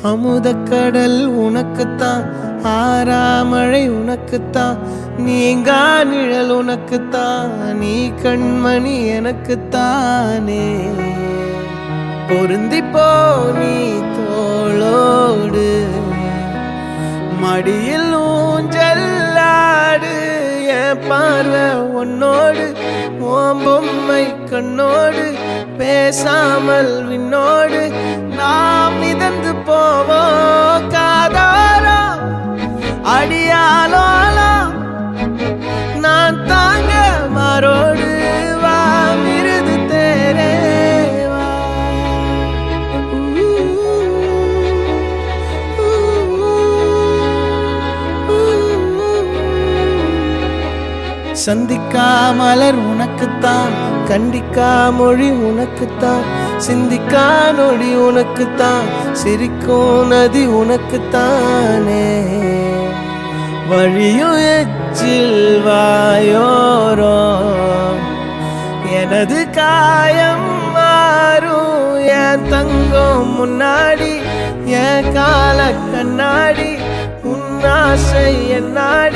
அமுதக்கடல் உனக்குத்தான், ஆறாமழை உனக்குத்தான், நீங்கா நிழல் உனக்குத்தான், நீ கண்மணி எனக்குத்தானே. பொருந்திப்போ நீ தோளோடு, மடியில் ஊஞ்சல்லாடு, என் பார்வை உன்னோடு, ஓம் பொம்மை கண்ணோடு, பேசாமல் விண்ணோடு நாம் மிதந்து போவோம் காதாரோ அடியாலோலோ, நான் தாங்க மாறோடு வா மிருது தேரே வா. சந்திக்கா மலர் உனக்குத்தான், கண்டிக்கா மொழி உனக்குத்தான், சிந்திக்கா நொடி உனக்குத்தான், சிரிக்கும் நதி உனக்குத்தானே. வழியும் எச்சில் வாயோரோ எனது காயம் மாறும், என் தங்கம் முன்னாடி, என் கால கண்ணாடி, உன் ஆசை என்னாடி.